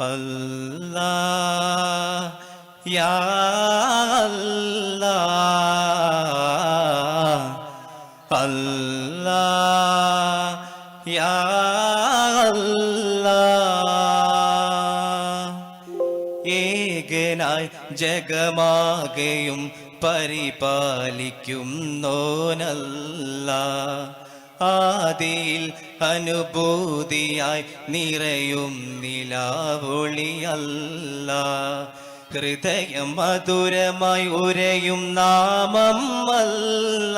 Allah ya Allah Allah ya Allah ഏകനായി ജഗമാകെയും പരിപാലിക്കുന്നോനല്ലാ ആദിയിൽ അനുഭൂതിയായി നിറയും നിലാവൊളിയല്ല ഹൃദയം മധുരമായി ഉരയും നാമം അല്ല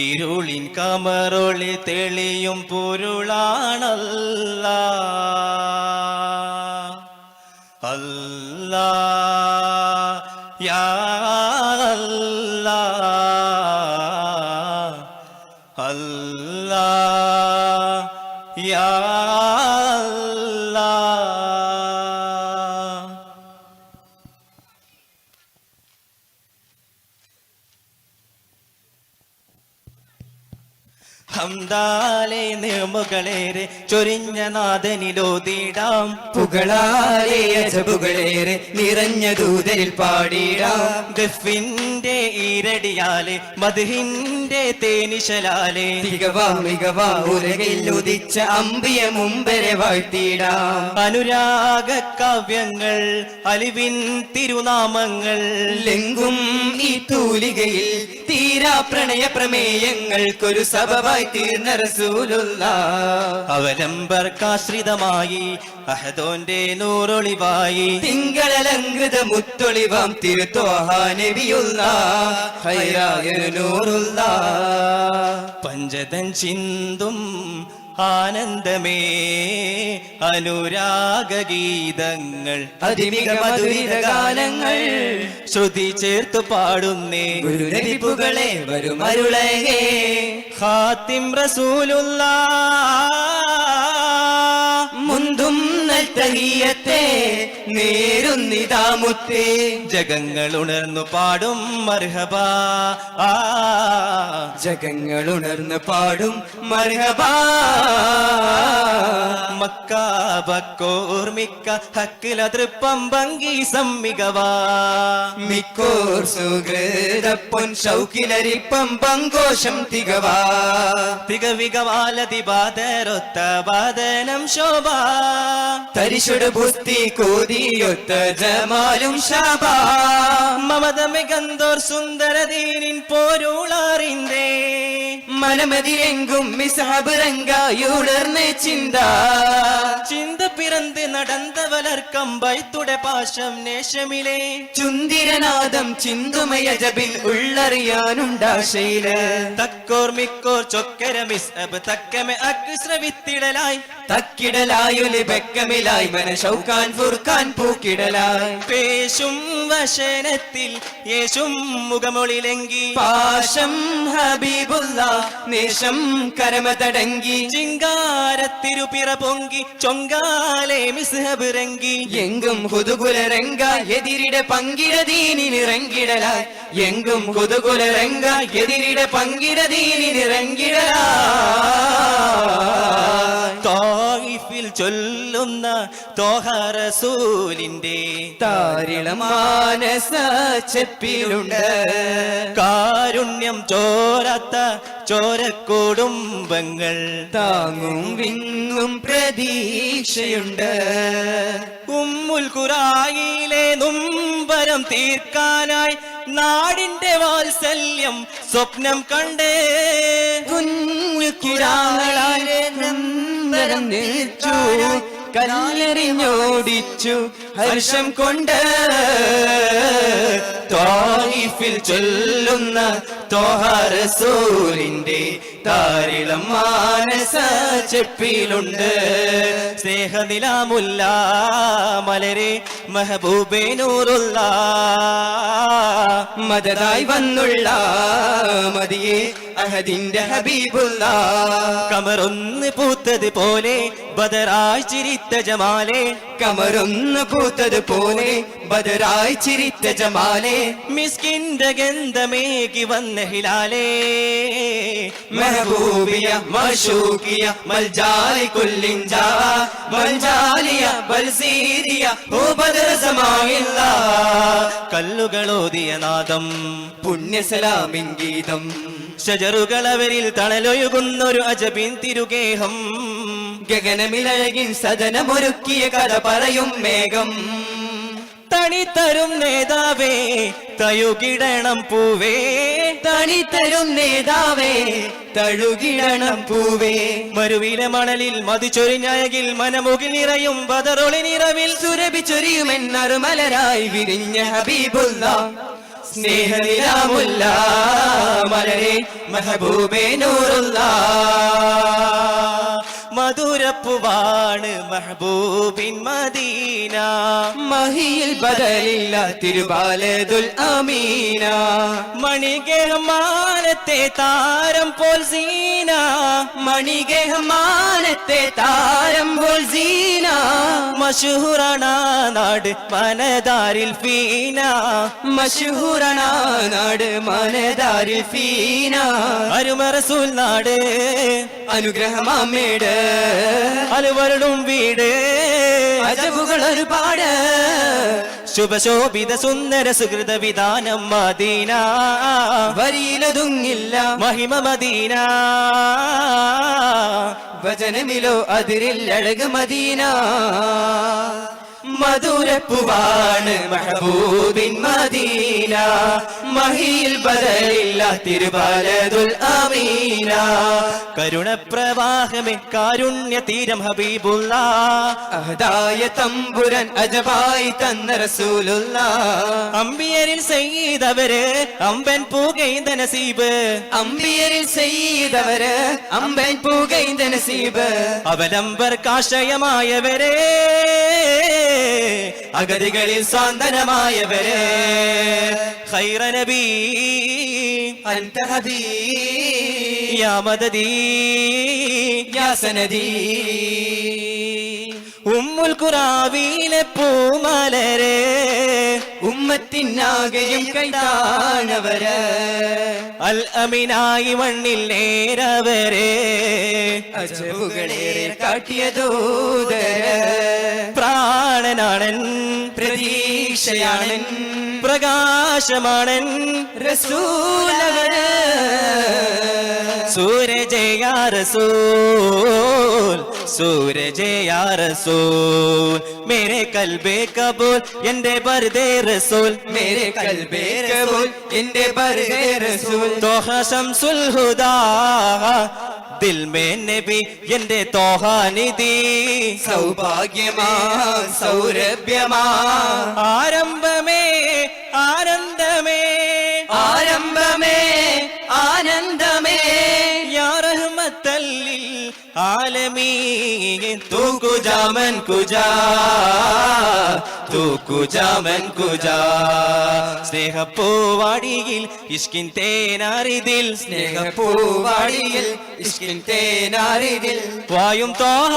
ഇരുളിൻ കമറൊളി തെളിയും പൊരുളാണല്ല അല്ലാ യാ അല്ലാ Allah ya Allah ഹംദാലെ നിമുകളേറെ ചൊരിഞ്ഞ നാദനിലോതിടാം പുകളാലെ അജബുകളേറെ നിറഞ്ഞ ദൂതരിൽ പാടിടാം ഗഫിന്റെ ഈരടിയാലെ മദ്ഹിന്റെ തേനിശലാലെ മികവാ ഉലകിൽ ഉദിച്ച അമ്പിയ മുമ്പരെ വാഴ്ത്തിടാം അനുരാഗ കാവ്യങ്ങൾ അലിവിൻ തിരുനാമങ്ങൾ ലെങ്കും ഈ തൂലികയിൽ തീരാ പ്രണയ പ്രമേയങ്ങൾക്കൊരു സബബായി തീർന്ന റസൂലുള്ളാഹ് അവലംബർക്കാശ്രിതമായി അഹദോന്റെ നൂറൊളിവായി തിങ്കളലങ്കൃത മുത്തൊളിവാം തിരുത്വാഹ നബിയുള്ളാഹ് ഖൈറായ നൂറുള്ളാഹ് പഞ്ചതൻ ചിന്തും ആനന്ദമേ അനുരാഗഗീതങ്ങൾ അതിമിക മധുരിത ഗാനങ്ങൾ ശ്രുതി ചേർത്തു പാടുന്നേ ഗുരുനബിപ്പുകളെ വരും അരുളകേ ഖാത്തിം റസൂലുള്ളാഹ് മുന്തും നൽതഹിയത്തെ നേരുന്നിതാമുത്തേ ജഗങ്ങൾ ഉണർന്നു പാടും മർഹബാ ജഗങ്ങൾ ഉണർന്നു പാടും മർഹബാ മക്കാബക്കോർമിക്ക ഹക്കില തൃപ്പം ഭംഗി സമ്മികവാ മിക്കോർ സുഹൃതപ്പൊൻ ശൗക്കിലരിപ്പം പങ്കോശം തികവാ തികവികവാലതി ബാധരൊത്ത ബാധനം ശോഭ തരിശുട് ബുദ്ധി കോതിയൊത്ത ജമാലും ശാബാ മമത മികന്തോർ സുന്ദരദീനിൻ പോരുളാറിന്തേ മനമതിലെങ്കും മിസഹബ് രംഗായുടർന്ന് ചിന്ത പിറந்து നടந்த വലർക്കം ബൈത്തുടെ പാശം നേശമിലെ ചുന്തിരനാദം ചിന്തുമയ ജബിൽ ഉള്ളറിയാനുണ്ടാശയില് തക്കോർ മിക്കോർ ചൊക്കര മിസ്അബ് തക്കമെ അക്സ്രവിത്തിടലായി തക്കിടലായുലി ബെക്കമിലായി മന ഷൗക്കാൻ ഫുർഖാൻ പൂക്കിടലായി പേശും വശനത്തിൽ യേശും മുഖമൊളിലെങ്കി പാശം ഹബീബുള്ള നേശം കരമതടങ്കി ചിങ്കാരത്തിരുപിറ പൊങ്കി ചൊങ്കാലെ മിസ്ഹബ് രംഗി എങ്കും ഹുതുകുല രംഗ എതിരിട പങ്കിട ദീനിറങ്ങിടലായി എങ്കും ഹുതുകുല രംഗ എതിരിട പങ്കിട ദീനിറങ്ങിടലായി തായിഫിൽ ചൊല്ലുന്ന തോഹ റസൂലിന്റെ താരിളമാനസ ചെപ്പിലുണ്ട് കാരുണ്യം ചോരാത്ത ചോരക്കുടുംബങ്ങൾ താങ്ങും വിങ്ങും പ്രതീക്ഷയുണ്ട് ഉമ്മുൽ ഖുറായിലെ നുംബരം തീർക്കാനായി നാടിന്റെ വാത്സല്യം സ്വപ്നം കണ്ടേ കുഞ്ഞു കിടാങ്ങളാലെ നന്ദനം നീച്ചു കല്ലെറിഞ്ഞോടിച്ചു ഹർഷം കൊണ്ട് ത്വായിഫിൽ ചൊല്ലുന്ന ത്വാഹ റസൂലിന്റെ താരിളം മാനസ ചെപ്പിലുണ്ട് സ്നേഹനിലാമുല്ല മലരെ മെഹബൂബേ നൂറുള്ള മദതായി വന്നുള്ള മതിയെ അഹദിന്റെ ഹബീബുള്ള കമറൊന്ന് പൂത്തത് പോലെ ബദറായി ചിരിത്ത ജമാലെ കമറൊന്ന് പൂത്തത് പോലെ ബദറായി ചിരിത്ത ജമാലേ മിസ്കിന്റെ ഗന്ധമേകി വന്ന ഹിലാലേ മെഹബൂബിയ മശൂക്കിയ മൽജാലി കുല്ലിൻജാ മൽജാലിയ ബൽസീരിയ ഓ ബദർ സമാഇല്ല കല്ലുകളോതിയ നാദം പുണ്യസലാമിൻ ഗീതം ഷജറുകളവരിൽ തണലൊഴുകുന്നൊരു അജബിൻ തിരുഗേഹം ഗഗനമിലഴകിൻ സദനമൊരുക്കിയ കഥ പറയും മേഘം തണിത്തരും നേതാവേ തയുകിടണം പൂവേ തണിത്തരും നേതാവേ തഴുകിടണം പൂവേ മരുവിലെ മണലിൽ മതിച്ചൊരിഞ്ഞഴകിൽ മനമുകിൽ നിറയും ബദറൊളി നിറവിൽ സുരഭി ചൊരിയുമെന്നറുമലരായി വിരിഞ്ഞ ഹബീബുല്ല സ്നേഹനിലാമുല്ല മലരെ മെഹബൂബേ നൂറുല്ല മധുരപ്പുവാണ് മെഹബൂബിൻ മദീന മഹിയിൽ ബദലില്ല തിരുബാലതുൽ അമീന മണികേഹമാനത്തെ താരം പോൽ സീന മണികേഹമാനത്തെ താരം പോൽ സീന മഷൂറാണ നാട് മനതാരിൽ ഫീന മഷൂറാണ നാട് മനതാരിൽ ഫീന അരുമ റസൂൽ നാട് അനുഗ്രഹമാമേട് അലുവരുളും വീട് അജബുകൾ ഒരുപാട് ശുഭശോഭിത സുന്ദര സുഹൃത വിധാനം മദീന വരിയിലൊതുങ്ങില്ല മഹിമ മദീന വചനമിലോ അതിരിൽ അഴക് മദീന മധുരപ്പുവാണ് മെഹബൂബിൻ മദീന മഹിയിൽ ബദലില്ല തിരുബാലതുൽ അമീന കരുണപ്രവാഹമേ കാരുണ്യ തീരം ഹബീബുള്ള അഹദായ തമ്പുരൻ അജബായി തന്ന റസൂലുള്ള അമ്പിയരിൽ ചെയ്തവര് അമ്പൻ പൂകൈന്ത നസീബ് അമ്പിയരിൽ ചെയ്തവര് അമ്പൻ പൂകൈന്ത നസീബ് അവലംബർ കാഷയമായവരെ അഗതികളിൽ സാന്ത്വനമായവരെ ഖൈറ നബി അൻത ഹബീ യാ മദദി യാ സനദി ഉമ്മുൽ ഖുറാവിലെ പൂമലരെ ഉമ്മത്തിനാകെയും കൈതാണവര് അൽ അമിനായി മണ്ണിൽ നേരവരെ അജബുകളേറെ കാട്ടിയ ദൂതര് പ്രാണനാണൻ പ്രതീക്ഷയാണൻ പ്രകാശമാണൻ റസൂലവര് സൂരജ് യാ റസൂൽ സൂരജ് യാ റസൂൽ മേരെ കൽബേ കബൂൽ എന്റെ ബർദേ റസൂൽ മേരെ കൽബേ കബൂൽ എന്റെ ബർദേ റസൂൽ തോഹ ശംസുൽ ഹുദാ ദിൽ മേ നബി എന്റെ തോഹാനിധി സൗഭാഗ്യമാ സൗരഭ്യമാ ആരംഭമേ ആനന്ദമേ ആരംഭമേ ആനന്ദമേ യാ റഹ്മത്തല്ലിൽ ആലമീൻ തൂ കുജാമൻ കുജാ തൂ കുജാമൻ കുജാ സ്നേഹപ്പൂവാടിയിൽ ഇഷ്കിൻ തേനാരിതിൽ സ്നേഹപ്പൂവാടിയിൽ ഇഷ്കിൻ തേനാരിതിൽ വായും തോഹ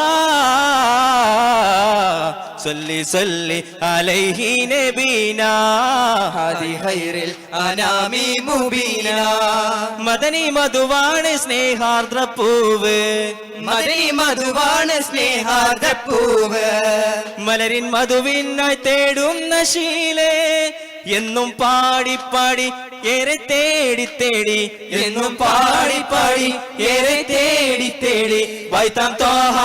സല്ലി സല്ലി അലൈഹി നബീന ഹാദി ഖൈറിൽ അനാമി മുബീന മദനി മധുവാണ് സ്നേഹാർദ്ര പൂവ് മദനി മധുവാണ് സ്നേഹാർദ്രപ്പൂവ് മലരിൻ മധുവിനായി തേടുന്ന ശീലേ എന്നും പാടി പാടി ഏറെ തേടി തേടി എന്നും പാടി പാടി ഏറെ തേടി തേടി വൈത്താം തോഹ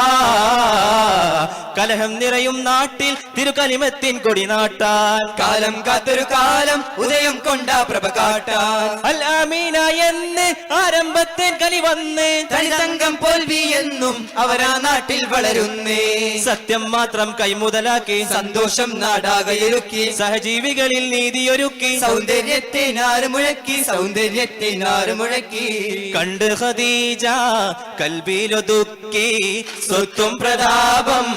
കലഹം നിറയും നാട്ടിൽ തിരുകലിമത്തിൻ കൊടി നാട്ടാൻ കാലം കാത്തൊരു കാലം ഉദയം കൊണ്ട പ്രഭ കാട്ടാൻ അൽ അമീന എന്ന് ആരംഭത്തിൽ കലി വന്ന് തനിതങ്കം പോൽവി എന്നും അവരാ നാട്ടിൽ വളരുന്നേ സത്യം മാത്രം കൈമുതലാക്കി സന്തോഷം നാടാകയൊരുക്കി സഹജീവികളിൽ നീതിയൊരുക്കി സൗന്ദര്യത്തെ നാറുമുഴക്കി സൗന്ദര്യത്തെ നാറുമുഴക്കി കണ്ട് ഖദീജ കൽബിലൊതുക്കി സ്വത്തും പ്രതാപം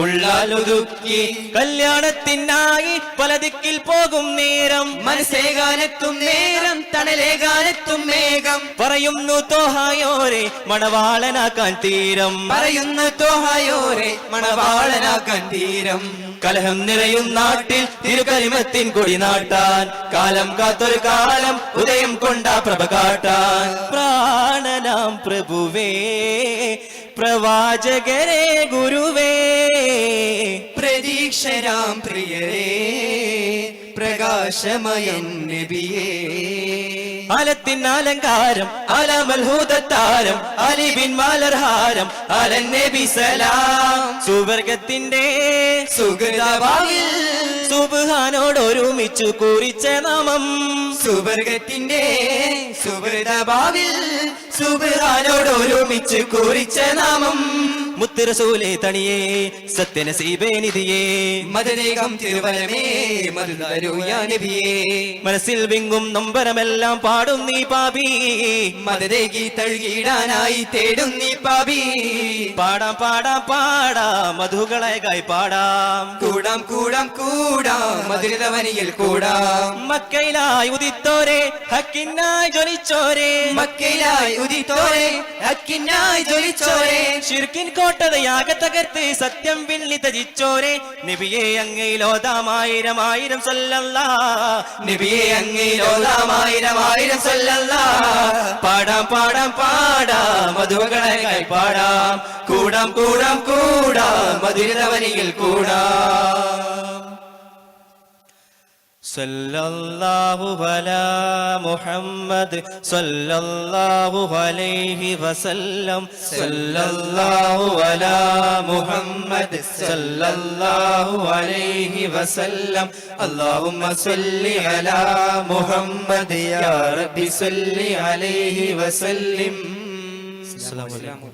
ഉള്ളാലൊതുക്കി കല്യാണത്തിനായി പല ദിക്കിൽ പോകും നേരം മനസ്സേകാനെത്തും നേരം തണലേകാനെത്തും മേഘം പറയുന്നു തോഹായോരെ മണവാളനാക്കാൻ തീരം പറയുന്ന തോഹായോരെ മണവാളനാക്കാൻ തീരം കലഹം നിറയും നാട്ടിൽ തിരുകരിമത്തിൻ കൊടി നാട്ടാൻ കാലം കാത്തൊരു കാലം ഉദയം കൊണ്ട പ്രഭ കാട്ടാൻ പ്രാണനാം പ്രഭുവേ പ്രവാചകരെ ഗുരുവേ പ്രതീക്ഷരാം പ്രിയരേ പ്രകാശമയൻ നബിയേ ആലത്തിൻ അലങ്കാരം അലമൽഹൂദത്താരം അലിബിൻ മലർഹാരം അലൻ നബി സലാം സുവർഗത്തിന്റെ സുഗതഭാവിൽ സുബ്ഹാനോട് ഒരുമിച്ചു കുറിച്ച നാമം സുവർഗത്തിന്റെ സുഗതഭാവിൽ സുബ്ഹാനോട് ഒരുമിച്ച് കുറിച്ച നാമം മുത്ത് റസൂലേ തണിയേ സത്യനസീബേ നിധിയേ മദനേകം തിരുവനമേ മധുരൂയാ നബിയേ മനസ്സിൽ വിങ്ങും നൊമ്പരമെല്ലാം പാടും നീ പാപി മദനേകി തഴുകിയിടാനായി തേടും നീ പാപി പാടാം പാടാം പാടാം മധുകളായി പാടാം കൂടാം കൂടാം കൂടാം മധുരവനിയിൽ കൂടാം മക്കയിലായി ഉദിത്തോരെ ഹക്കിനായി ജ്വലിച്ചോരെ മക്കയിലായി ഉദിത്തോരെ ഹക്കിനായി ജ്വലിച്ചോരെ ശിർക്കിൻ കോട്ടതയാകെ തകർത്ത് സത്യം വിള്ളി തജിച്ചോരെ നബിയെ അങ്ങയിലോതാമായിരം ആയിരം സല്ലല്ലാ നബിയെ അങ്ങയിലോതാമായിരം ആയിരം സല്ലല്ലാ പാടാം പാടാം പാടാം മധുകളായി പാടാം കൂടാം കൂടാം കൂടാം മധുരവനിയിൽ കൂടാം സല്ലല്ലാഹു അലാ മുഹമ്മദ് സല്ലല്ലാഹു അലൈഹി വസല്ലം സല്ലല്ലാഹു അലാ മുഹമ്മദ് സല്ലല്ലാഹു അലൈഹി വസല്ലം അല്ലാഹുമ്മ സ്വല്ലി അലാ മുഹമ്മദ് യാ റബ്ബി സ്വല്ലി അലൈഹി വസല്ലിം. അസ്സലാമു അലൈക്കും.